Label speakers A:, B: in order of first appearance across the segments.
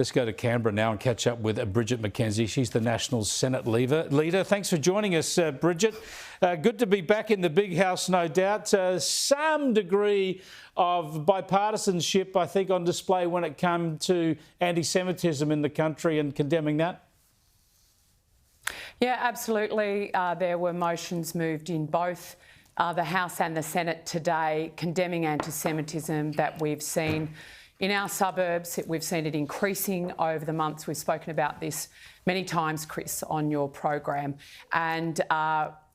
A: Let's go to Canberra now and catch up with Bridget McKenzie. She's the National Senate leader. Thanks for joining us, Bridget. Good to be back in the big house, no doubt. Some degree of bipartisanship, I think, on display when it came to anti-Semitism in the country and condemning that.
B: Yeah, absolutely. There were motions moved in both the House and the Senate today condemning anti-Semitism that we've seen in our suburbs. We've seen it increasing over the months. We've spoken about this many times, Chris, on your program. And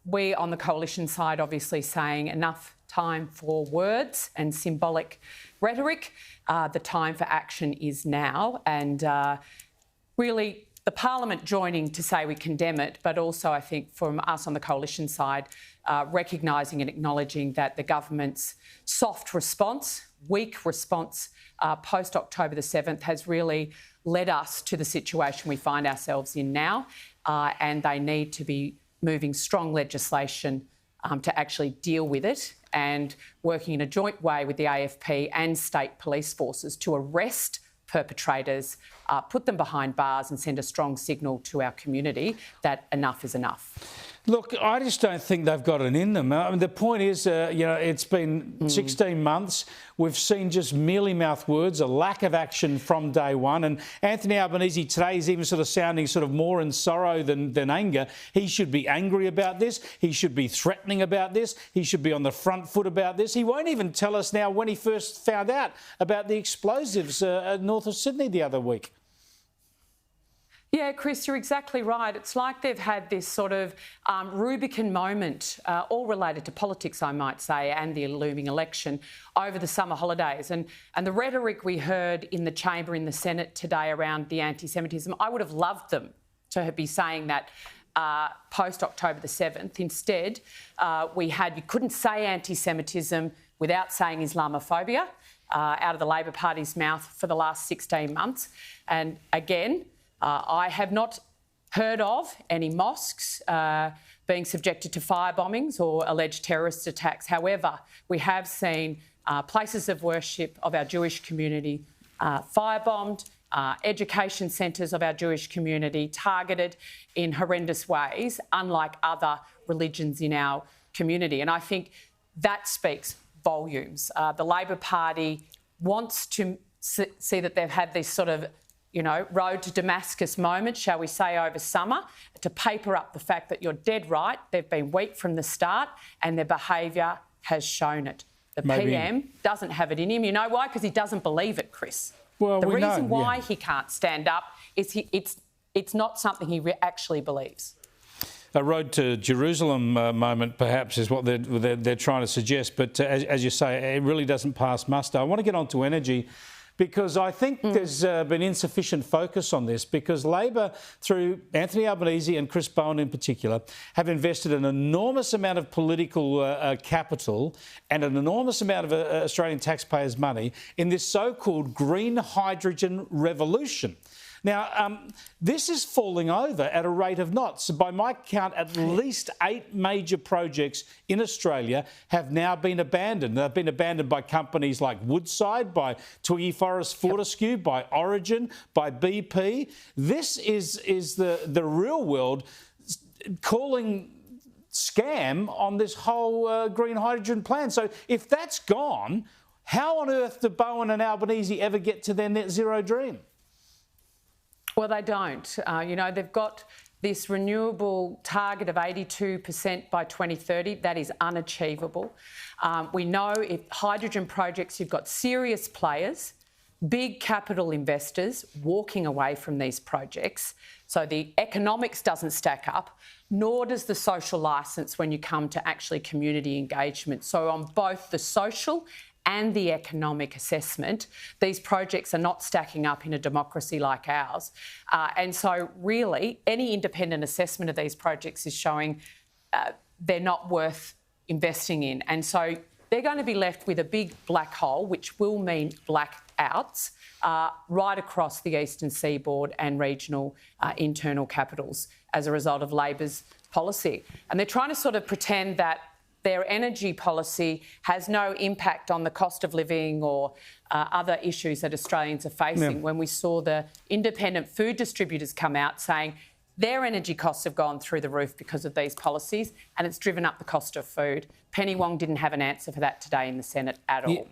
B: we on the coalition side obviously saying enough time for words and symbolic rhetoric. The time for action is now. And really the Parliament joining to say we condemn it, but also I think from us on the coalition side, recognising and acknowledging that the government's soft response, weak response post-October the 7th has really led us to the situation we find ourselves in now, and they need to be moving strong legislation to actually deal with it and working in a joint way with the AFP and state police forces to arrest perpetrators, put them behind bars and send a strong signal to our community that enough is enough.
A: Look, I just don't think they've got it in them. I mean, the point is, it's been 16 months. We've seen just mealy-mouthed words, a lack of action from day one. And Anthony Albanese today is even sort of sounding sort of more in sorrow than anger. He should be angry about this. He should be threatening about this. He should be on the front foot about this. He won't even tell us now when he first found out about the explosives north of Sydney the other week.
B: Yeah, Chris, you're exactly right. It's like they've had this sort of Rubicon moment, all related to politics, I might say, and the looming election over the summer holidays. And the rhetoric we heard in the chamber in the Senate today around the anti-Semitism, I would have loved them to be saying that post-October the 7th. Instead, you couldn't say anti-Semitism without saying Islamophobia out of the Labor Party's mouth for the last 16 months. And again, I have not heard of any mosques being subjected to fire bombings or alleged terrorist attacks. However, we have seen places of worship of our Jewish community firebombed, education centres of our Jewish community targeted in horrendous ways, unlike other religions in our community. And I think that speaks volumes. The Labor Party wants to see that they've had this sort of road to Damascus moment, shall we say, over summer, to paper up the fact that you're dead right. They've been weak from the start and their behaviour has shown it. The PM doesn't have it in him. You know why? Because he doesn't believe it, Chris.
A: Well,
B: the reason why he can't stand up is it's not something he actually believes.
A: A road to Jerusalem moment, perhaps, is what they're trying to suggest. But as you say, it really doesn't pass muster. I want to get on to energy, because I think there's been insufficient focus on this, because Labor, through Anthony Albanese and Chris Bowen in particular, have invested an enormous amount of political capital and an enormous amount of Australian taxpayers' money in this so-called green hydrogen revolution. Now, this is falling over at a rate of knots. So by my count, at least 8 major projects in Australia have now been abandoned. They've been abandoned by companies like Woodside, by Twiggy Forrest Fortescue, by Origin, by BP. This is the real world calling scam on this whole green hydrogen plan. So if that's gone, how on earth do Bowen and Albanese ever get to their net zero dream?
B: Well, they don't. They've got this renewable target of 82% by 2030. That is unachievable. We know if hydrogen projects, you've got serious players, big capital investors walking away from these projects. So the economics doesn't stack up, nor does the social licence when you come to actually community engagement. So on both the social and the economic assessment, these projects are not stacking up in a democracy like ours. And so really, any independent assessment of these projects is showing they're not worth investing in. And so they're going to be left with a big black hole, which will mean blackouts right across the eastern seaboard and regional internal capitals as a result of Labor's policy. And they're trying to sort of pretend that their energy policy has no impact on the cost of living or other issues that Australians are facing when we saw the independent food distributors come out saying their energy costs have gone through the roof because of these policies and it's driven up the cost of food. Penny Wong didn't have an answer for that today in the Senate at all.